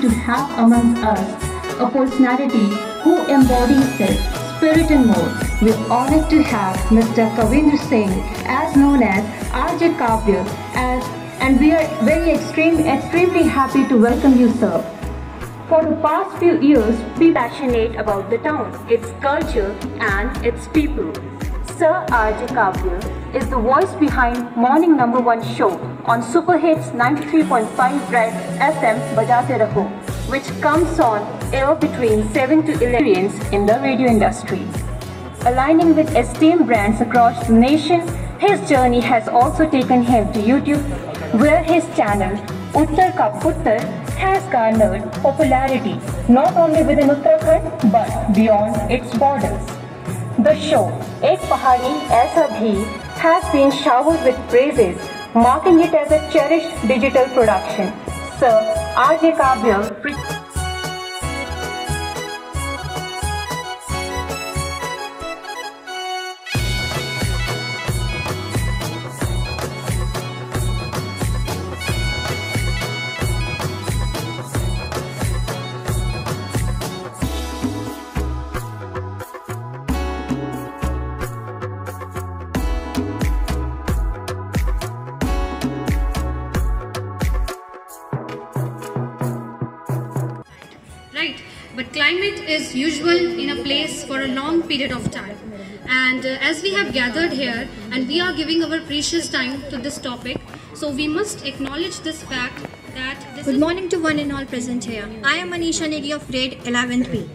to have amongst us a personality who embodies this spirit and mode. We're honored to have Mr. Kavindra Singh, as known as RJ Kavya, and we are extremely happy to welcome you, sir. For the past few years, be passionate about the town, its culture and its people. Sir RJ Kavya is the voice behind Morning Number 1 show on Super Hits 93.5 Red FM Bajate Raho, which comes on air between 7 to 11 in the radio industry. Aligning with esteemed brands across the nation, his journey has also taken him to YouTube, where his channel Uttar Ka Puttar has garnered popularity not only within Uttarakhand but beyond its borders. The show Ek Pahari Aisa Bhi has been showered with praises, marking it as a cherished digital production. Sir RJ Kavya Right, but climate is usual in a place for a long period of time, and as we have gathered here and we are giving our precious time to this topic, so we must acknowledge this fact that Good morning to one and all present here. I am Anisha Negi of grade 11th B,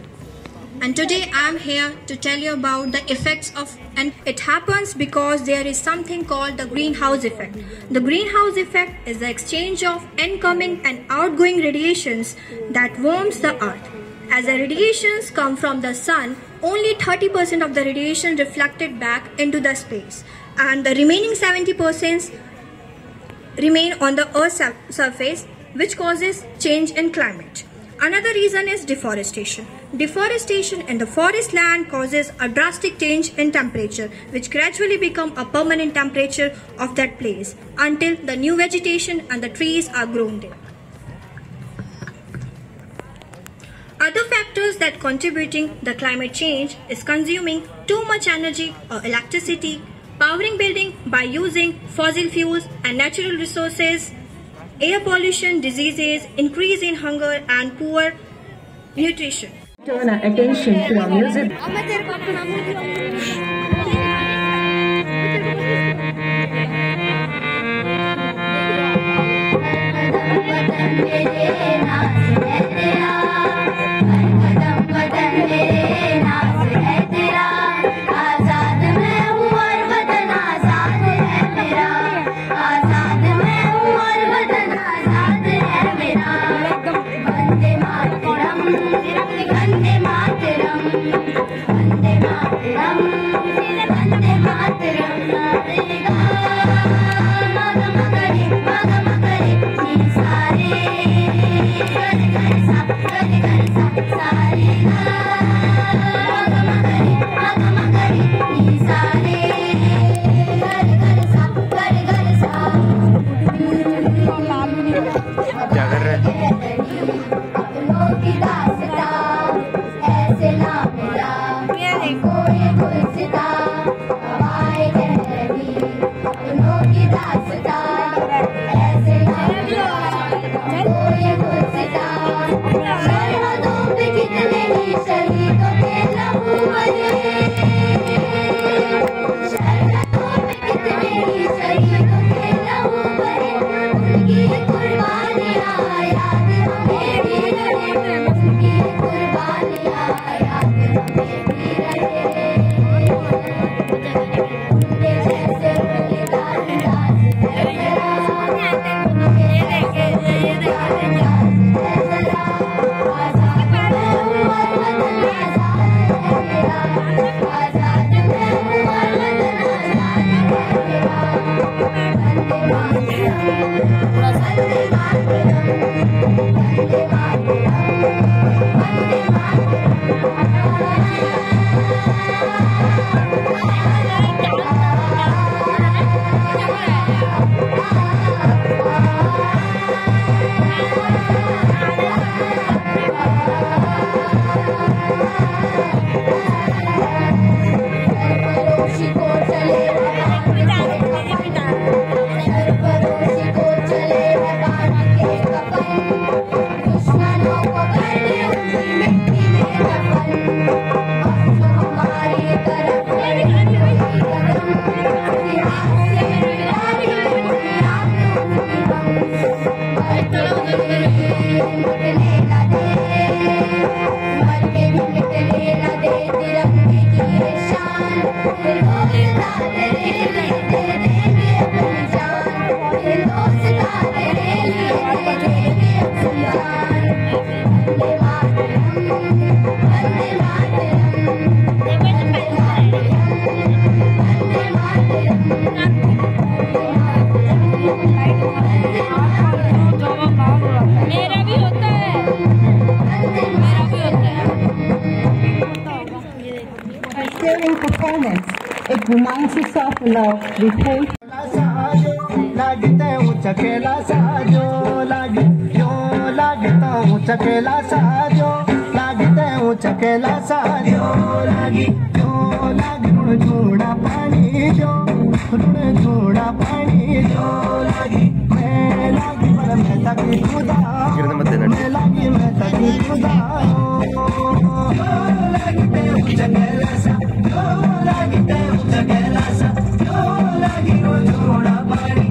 and today I am here to tell you about the effects of, and it happens because there is something called the greenhouse effect. The greenhouse effect is the exchange of incoming and outgoing radiations that warms the earth. As the radiations come from the sun, only 30% of the radiation reflected back into the space, and the remaining 70% remain on the earth's surface, which causes change in climate. Another reason is deforestation. Deforestation in the forest land causes a drastic change in temperature, which gradually become a permanent temperature of that place until the new vegetation and the trees are grown there. Other factors that contributing the climate change is consuming too much energy or electricity, powering building by using fossil fuels and natural resources, air pollution, diseases, increase in hunger and poor nutrition. Turn our attention to our music. Vande Mataram, Vande Mataram. It reminds us of love we hold. चकेला साजो लागता हूँ चकेला साजो लागते हूँ चकेला साजो लागी झूड़ा पानी जो झूड़ा पानी जो लागी मैं लागी पर मैं तकी खुदा मैं लागी मैं तकी खुदा लागते हूँ चकेला साजो लागते हूँ चकेला साजो लागी झूड़ा पानी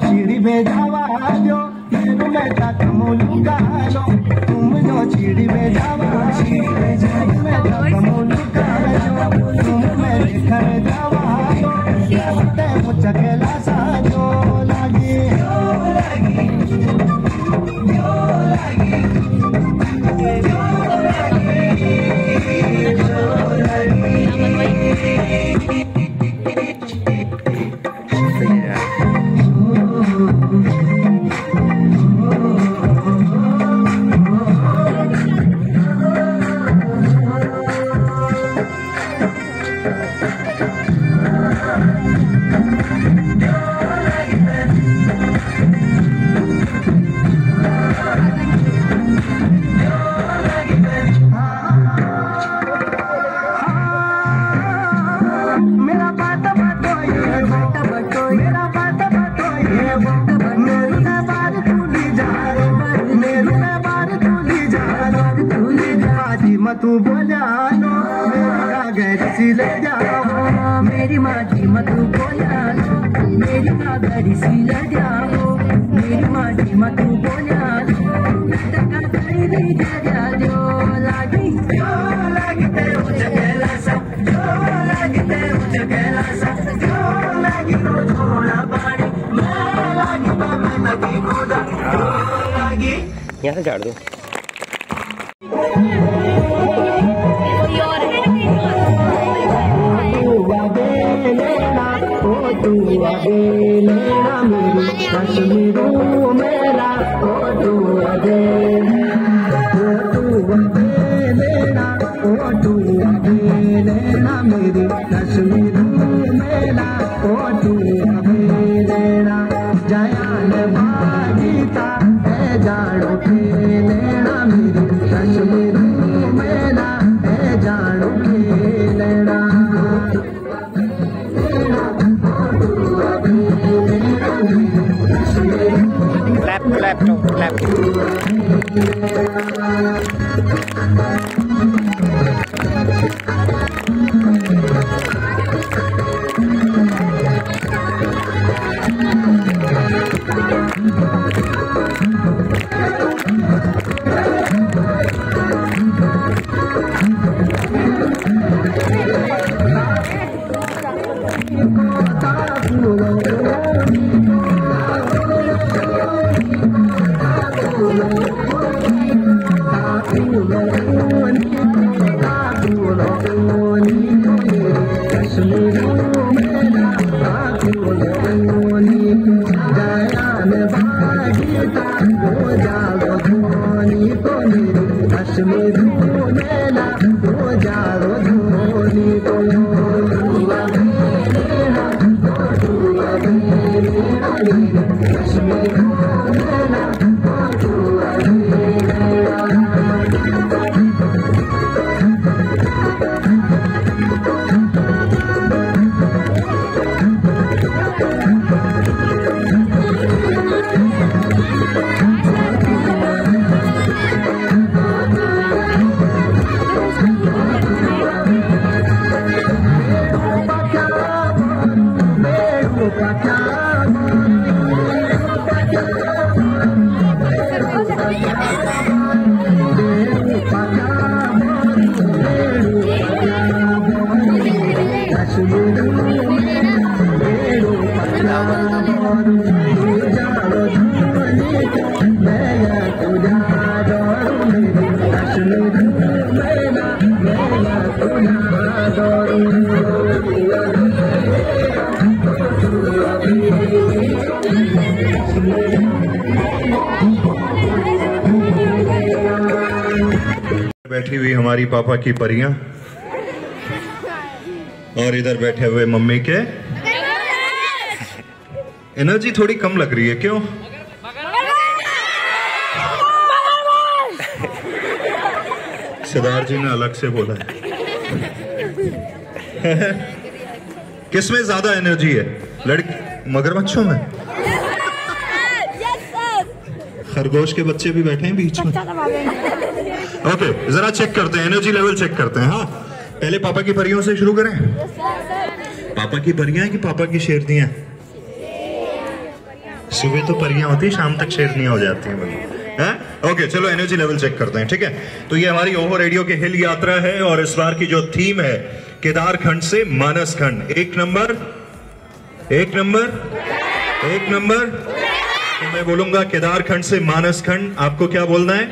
चिड़ी में जावा जो मेरू में कमलू गालो तुम जो चिड़ी में जावा में कमलू गालो तुम में देखर जावा ते चकेला साजो लागी तू बोला लो मेरी कागज सी ले जाओ मेरी माँ जी मत तू बोला लो मेरी कागज सी ले जाओ मेरी माँ जी मत तू बोला लो जो लागी लागते चकेला सा जो लागते चकेला सा जो लागी थोड़ा पानी मैं लागी मैं लगी खुदा लागी यहाँ से झाड़ दो लेना मेरी कश्मीरू मेरा ओ तू अबे लेना ओ तू अबे लेना मेरी कश्मीरू मेरा ओ तू अबे लेना जयान भागीता है जाड़ो के लेना मेरी कश्मीरू मेरा है जाड़ो के लेना clap no clap बैठी हुई हमारी पापा की परियां और इधर बैठे हुए मम्मी के। एनर्जी थोड़ी कम लग रही है, क्यों? सिद्धार्थ जी ने अलग से बोला है। किसमें ज्यादा एनर्जी है? मगरमच्छों में? खरगोश के बच्चे भी बैठे हैं बीच में। ओके, जरा चेक करते हैं, एनर्जी लेवल चेक करते हैं। हाँ, पहले पापा की परियों से शुरू करें। पापा की परियां कि पापा की शेरनियां? सुबह तो परियां होती है, शाम तक शेरनियां हो जाती हैं। ओके, चलो एनर्जी लेवल चेक करते हैं, ठीक है? तो ये हमारी ओहो रेडियो की हिल यात्रा है और इस बार की जो थीम है केदारखंड से मानसखंड। एक नंबर, एक नंबर, एक नंबर। तो मैं बोलूंगा केदारखंड से मानसखंड, आपको क्या बोलना है?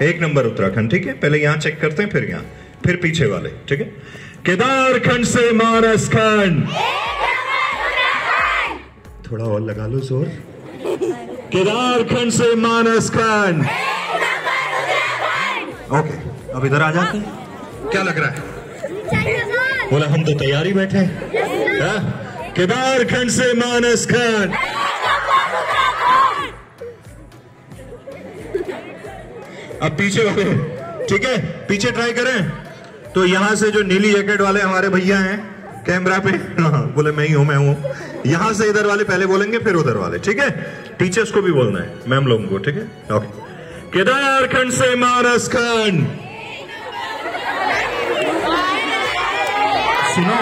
एक नंबर उत्तराखंड, ठीक है? पहले यहां चेक करते हैं, फिर यहां, फिर पीछे वाले, ठीक है? केदारखंड से मानसखंड। थोड़ा और लगा लो जोर। केदारखंड से मानसखंड। ओके, अब इधर आ जाते हैं। क्या लग रहा है? बोला हम तो तैयारी बैठे हैं। केदारखंड से मानसखंड। अब पीछे वाले, ठीक है? पीछे ट्राई करें। तो यहां से जो नीली जैकेट वाले हमारे भैया हैं कैमरा पे, हाँ, बोले मैं ही हूं, मैं हूं। यहां से इधर वाले पहले बोलेंगे, फिर उधर वाले, ठीक है? टीचर्स को भी बोलना है, मैम लोगों को, ठीक है? ओके। केदारखंड से मानसखंड। सुनो,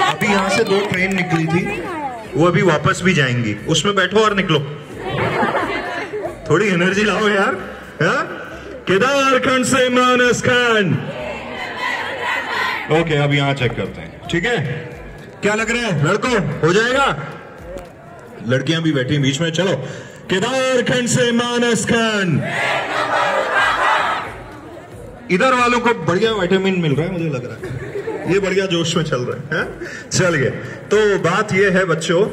अभी यहां से 2 ट्रेन निकली थी, वो अभी वापस भी जाएंगी, उसमें बैठो और निकलो। थोड़ी एनर्जी लाओ यार। केदारखंड से मानसखंड। ओके, अब यहां चेक करते हैं, ठीक है? क्या लग रहा है लड़कों, हो जाएगा? लड़कियां भी बैठी बीच में, चलो। केदारखंड से मानसखंड। इधर वालों को बढ़िया विटामिन मिल रहा है, मुझे लग रहा है ये बढ़िया जोश में चल रहा है। चलिए, तो बात ये है बच्चों,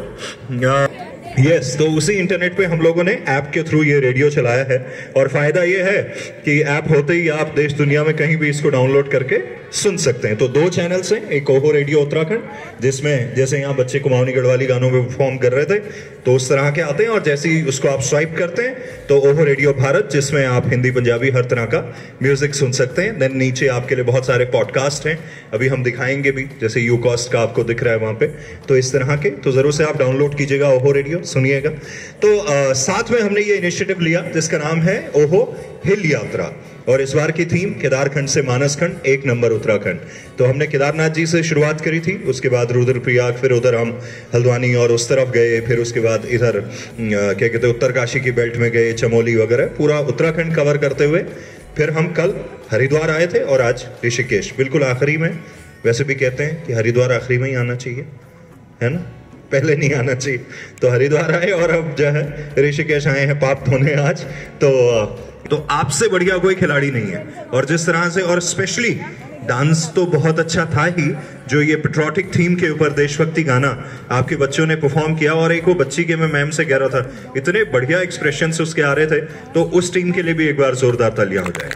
यस, तो उसी इंटरनेट पे हम लोगों ने ऐप के थ्रू ये रेडियो चलाया है और फायदा ये है कि ऐप होते ही आप देश दुनिया में कहीं भी इसको डाउनलोड करके सुन सकते हैं। तो 2 चैनल्स हैं, एक ओहो रेडियो उत्तराखंड, जिसमें जैसे यहाँ बच्चे कुमाऊनी गढ़वाली गानों में परफॉर्म कर रहे थे तो उस तरह के आते हैं, और जैसे ही उसको आप स्वाइप करते हैं तो ओहो रेडियो भारत, जिसमें आप हिंदी पंजाबी हर तरह का म्यूजिक सुन सकते हैं। देन नीचे आपके लिए बहुत सारे पॉडकास्ट हैं, अभी हम दिखाएंगे भी, जैसे यूकास्ट का आपको दिख रहा है वहाँ पे, तो इस तरह के, तो जरूर से आप डाउनलोड कीजिएगा ओहो रेडियो, सुनिएगा। तो साथ में हमने ये इनिशिएटिव लिया जिसका नाम है ओहो हिल यात्रा, और इस बार की थीम केदारखंड से मानसखंड, एक नंबर उत्तराखंड। तो हमने केदारनाथ जी से शुरुआत करी थी, उसके बाद रुद्रप्रयाग, फिर उधर हम हल्द्वानी और उस तरफ गए, फिर उसके बाद इधर क्या कहते हैं उत्तरकाशी की बेल्ट में गए, चमोली वगैरह, पूरा उत्तराखंड कवर करते हुए फिर हम कल हरिद्वार आए थे और आज ऋषिकेश, बिल्कुल आखिरी में। वैसे भी कहते हैं कि हरिद्वार आखिरी में ही आना चाहिए, है ना, पहले नहीं आना चाहिए। तो हरिद्वार आए और अब जो है ऋषिकेश आए हैं पाप धोने आज। तो आपसे बढ़िया कोई खिलाड़ी नहीं है, और जिस तरह से, और स्पेशली डांस तो बहुत अच्छा था ही, जो ये पेट्रियोटिक थीम के ऊपर देशभक्ति गाना आपके बच्चों ने परफॉर्म किया। और एक वो बच्ची के, मैं मैम से कह रहा था, इतने बढ़िया एक्सप्रेशन उसके आ रहे थे, तो उस टीम के लिए भी एक बार जोरदार तालियां हो जाए।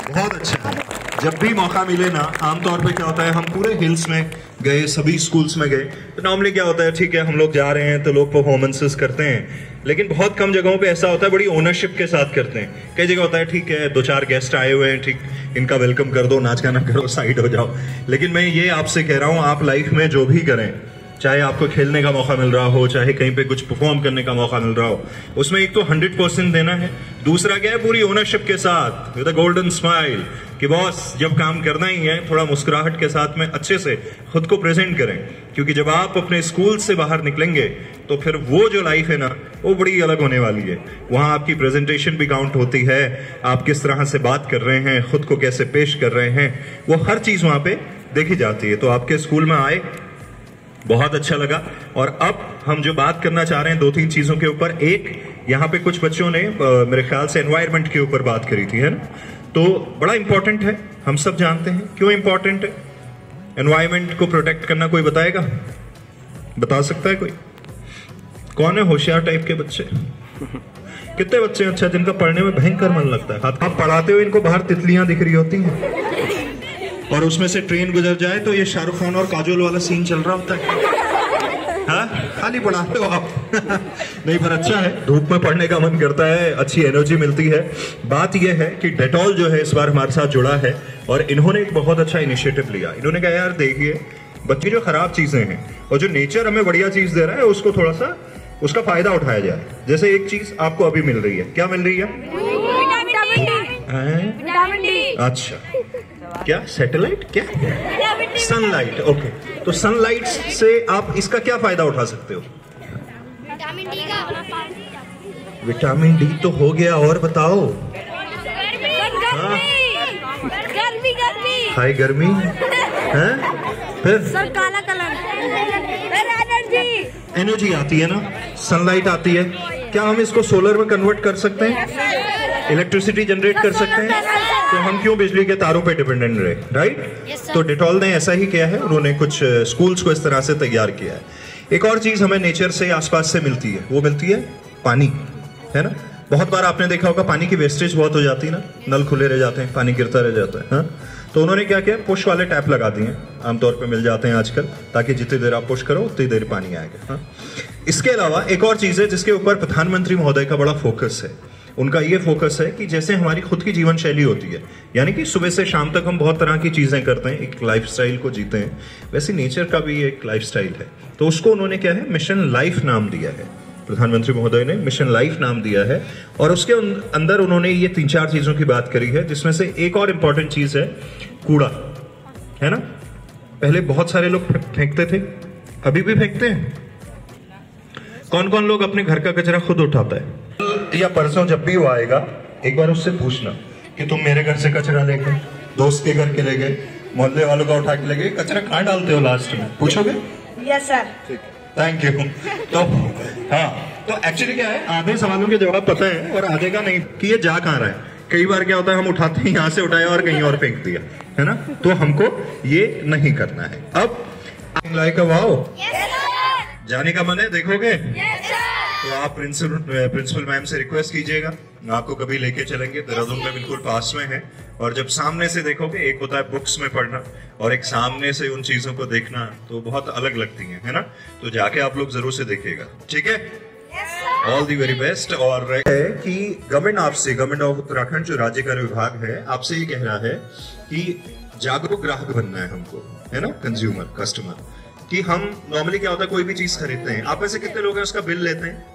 बहुत अच्छा है। जब भी मौका मिले ना, आमतौर पे क्या होता है, हम पूरे हिल्स में गए, सभी स्कूल्स में गए, तो नॉर्मली क्या होता है, ठीक है हम लोग जा रहे हैं तो लोग परफॉर्मेंसेस करते हैं, लेकिन बहुत कम जगहों पे ऐसा होता है, बड़ी ओनरशिप के साथ करते हैं। कई जगह होता है ठीक है 2-4 गेस्ट आए हुए हैं, ठीक, इनका वेलकम कर दो, नाच गाना करो, साइड हो जाओ। लेकिन मैं ये आपसे कह रहा हूँ, आप लाइफ में जो भी करें, चाहे आपको खेलने का मौका मिल रहा हो, चाहे कहीं पे कुछ परफॉर्म करने का मौका मिल रहा हो, उसमें एक तो 100% देना है, दूसरा क्या है, पूरी ओनरशिप के साथ, विद अ गोल्डन स्माइल, कि बॉस जब काम करना ही है थोड़ा मुस्कुराहट के साथ में अच्छे से खुद को प्रेजेंट करें। क्योंकि जब आप अपने स्कूल से बाहर निकलेंगे तो फिर वो जो लाइफ है ना, वो बड़ी अलग होने वाली है। वहां आपकी प्रेजेंटेशन भी काउंट होती है, आप किस तरह से बात कर रहे हैं, खुद को कैसे पेश कर रहे हैं, वो हर चीज वहां पे देखी जाती है। तो आपके स्कूल में आए, बहुत अच्छा लगा। और अब हम जो बात करना चाह रहे हैं 2-3 चीजों के ऊपर, एक यहाँ पे कुछ बच्चों ने मेरे ख्याल से एनवायरनमेंट के ऊपर बात करी थी, है ना, तो बड़ा इंपॉर्टेंट है, हम सब जानते हैं क्यों इंपॉर्टेंट है एनवायरनमेंट को प्रोटेक्ट करना। कोई बताएगा, बता सकता है कोई? कौन है होशियार टाइप के बच्चे? कितने बच्चे हैं अच्छा जिनका पढ़ने में भयंकर मन लगता है? आप पढ़ाते हुए इनको बाहर तितलियां दिख रही होती हैं और उसमें से ट्रेन गुजर जाए तो ये शाहरुख खान और काजोल वाला सीन चल रहा होता है। हाँ, खाली पढ़ाते हो आप। नहीं, पर अच्छा है, धूप में पढ़ने का मन करता है, अच्छी एनर्जी मिलती है। बात यह है कि डेटॉल जो है इस बार हमारे साथ जुड़ा है और इन्होंने एक बहुत अच्छा इनिशिएटिव लिया। इन्होंने कहा यार देखिए, बच्ची जो खराब चीजें हैं और जो नेचर हमें बढ़िया चीज दे रहा है उसको थोड़ा सा उसका फायदा उठाया जाए। जैसे एक चीज आपको अभी मिल रही है, क्या मिल रही है? Vitamin D. अच्छा, क्या सैटेलाइट? क्या सनलाइट? ओके, तो सनलाइट से आप इसका क्या फायदा उठा सकते हो? विटामिन डी का। विटामिन डी तो हो गया, और बताओ। गर्मी गर्मी। हाई गर्मी है, फिर सर काला कलर। एनर्जी। एनर्जी आती है ना, सनलाइट आती है। क्या हम इसको सोलर में कन्वर्ट कर सकते हैं? इलेक्ट्रिसिटी जनरेट कर सकते हैं? तो हम क्यों बिजली के तारों पे डिपेंडेंट रहे, राइट? तो डेटॉल ने ऐसा ही किया है, उन्होंने कुछ स्कूल्स को इस तरह से तैयार किया है। एक और चीज हमें नेचर से आसपास से मिलती है, वो मिलती है पानी, है ना? बहुत बार आपने देखा होगा पानी की वेस्टेज बहुत हो जाती है ना, नल खुले रह जाते हैं, पानी गिरता रह जाता है। हाँ? तो उन्होंने क्या किया, पुश वाले टैप लगा दिए, आमतौर पे मिल जाते हैं आजकल, ताकि जितनी देर आप पुश करो उतनी देर पानी आएगा। हाँ? इसके अलावा एक और चीज है जिसके ऊपर प्रधानमंत्री महोदय का बड़ा फोकस है। उनका ये फोकस है कि जैसे हमारी खुद की जीवन शैली होती है, यानी कि सुबह से शाम तक हम बहुत तरह की चीजें करते हैं, एक लाइफस्टाइल को जीते हैं, वैसे नेचर का भी एक लाइफस्टाइल है। तो उसको उन्होंने क्या है, मिशन लाइफ नाम दिया है। प्रधानमंत्री महोदय ने मिशन लाइफ नाम दिया है और उसके अंदर उन्होंने ये 3-4 चीजों की बात करी है, जिसमें से एक और इंपॉर्टेंट चीज है कूड़ा, है ना? पहले बहुत सारे लोग फेंकते थे, अभी भी फेंकते हैं। कौन कौन लोग अपने घर का कचरा खुद उठाता है? या परसों जब भी वो आएगा, एक बार उससे पूछना कि तुम मेरे घर से कचरा लेके दोस्त के घर के ले गए, मोहल्ले वालों का उठा के ले गए, कचरा कहाँ डालते हो लास्ट में? पूछोगे? Yes sir. ठीक, थैंक यू। तो हाँ, तो एक्चुअली क्या है, आधे सवालों के जवाब पता है और आधे का नहीं कि ये जा कहाँ रहा है। कई बार क्या होता है, हम उठाते हैं, यहाँ से उठाया और कहीं और फेंक दिया, है ना? तो हमको ये नहीं करना है। अब लाइक वाओ, जाने का मन है, देखोगे? तो आप प्रिंसिपल मैम से रिक्वेस्ट कीजिएगा, आपको कभी लेके चलेंगे। देहरादून में बिल्कुल पास में है और जब सामने से देखोगे, एक होता है बुक्स में पढ़ना और एक सामने से उन चीजों को देखना, तो बहुत अलग लगती है ना? तो जाके आप लोग जरूर से देखिएगा, ठीक है? All the very best. और है कि गवर्नमेंट ऑफ उत्तराखंड जो राज्य कार्य विभाग है, आपसे ये कह रहा है कि जागरूक ग्राहक बनना है हमको, है ना? कंज्यूमर, कस्टमर, कि हम नॉर्मली क्या होता है, कोई भी चीज खरीदते हैं, आप में से कितने लोग हैं उसका बिल लेते हैं?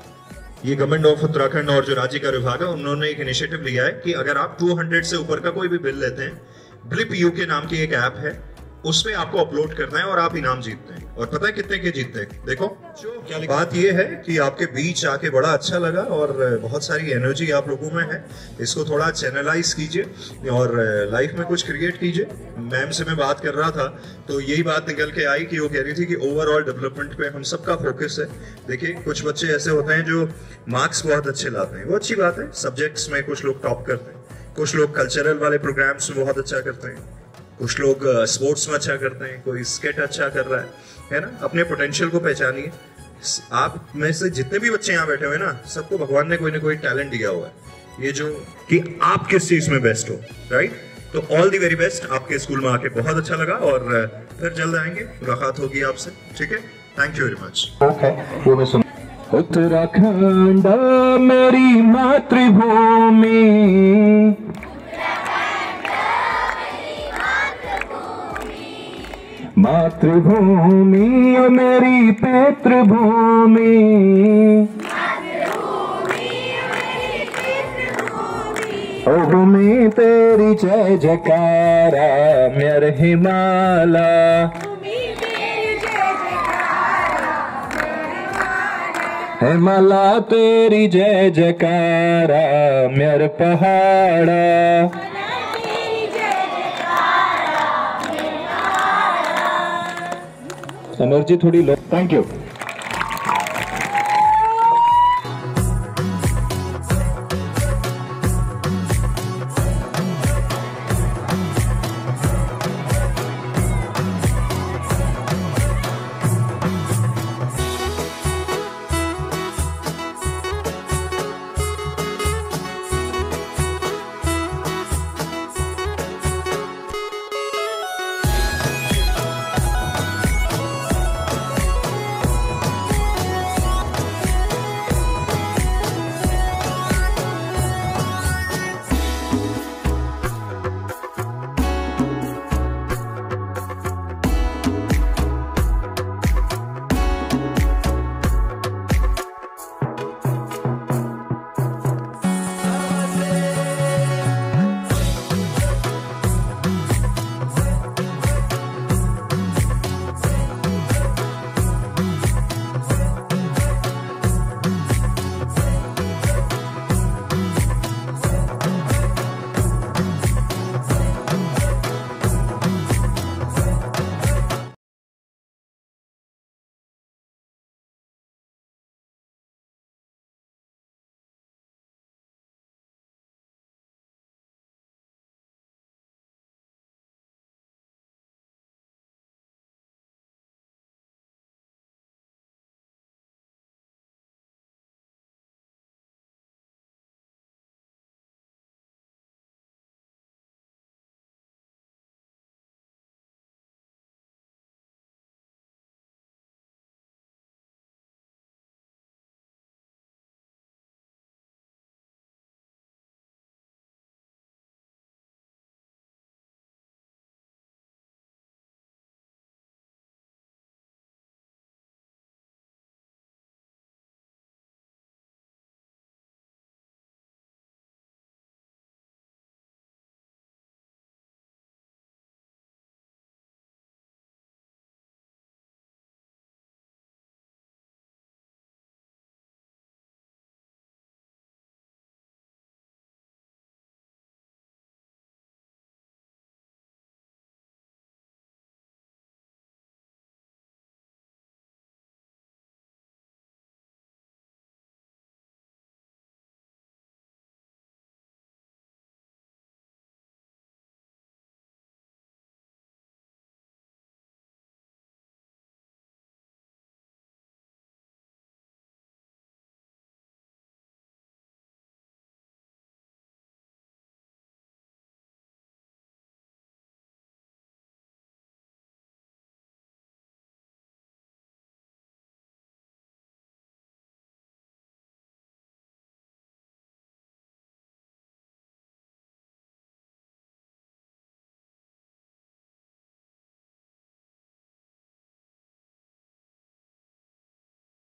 ये गवर्नमेंट ऑफ उत्तराखंड और जो राज्य कार्य विभाग है, उन्होंने एक इनिशिएटिव लिया है कि अगर आप 200 से ऊपर का कोई भी बिल लेते हैं, ब्लिप यू के नाम की एक ऐप है, उसमें आपको अपलोड करना है और आप इनाम जीतते हैं। और पता है कितने के जीतते हैं? देखो, क्या बात ये है कि आपके बीच आके बड़ा अच्छा लगा और बहुत सारी एनर्जी आप लोगों में है। इसको थोड़ा चैनलाइज कीजिए और लाइफ में कुछ क्रिएट कीजिए। मैम से मैं बात कर रहा था तो यही बात निकल के आई कि वो कह रही थी कि ओवरऑल डेवलपमेंट पे हम सबका फोकस है। देखिए, कुछ बच्चे ऐसे होते हैं जो मार्क्स बहुत अच्छे लाते हैं, वो अच्छी बात है। सब्जेक्ट्स में कुछ लोग टॉप करते हैं, कुछ लोग कल्चरल वाले प्रोग्राम्स में बहुत अच्छा करते हैं, कुछ लोग स्पोर्ट्स में अच्छा करते हैं, कोई स्केट अच्छा कर रहा है ना? अपने पोटेंशियल को पहचानिए। आप में से जितने भी बच्चे यहाँ बैठे हुए ना, सबको भगवान ने कोई ना कोई टैलेंट दिया हुआ है, ये जो कि आप किस चीज में बेस्ट हो, राइट? तो ऑल दी वेरी बेस्ट। आपके स्कूल में आके बहुत अच्छा लगा और फिर जल्द आएंगे, मुलाकात होगी आपसे, ठीक है? Thank you very much. वो मैं सुन। उत्तराखंड मेरी मातृभूमि, मातृभूमि मेरी पितृभूमि, ओ भूमि तेरी जय जयकारा मेरे हिमाला, हिमाला तेरी जय जयकारा मेरे पहाड़ा। एनर्जी थोड़ी लो। Thank you.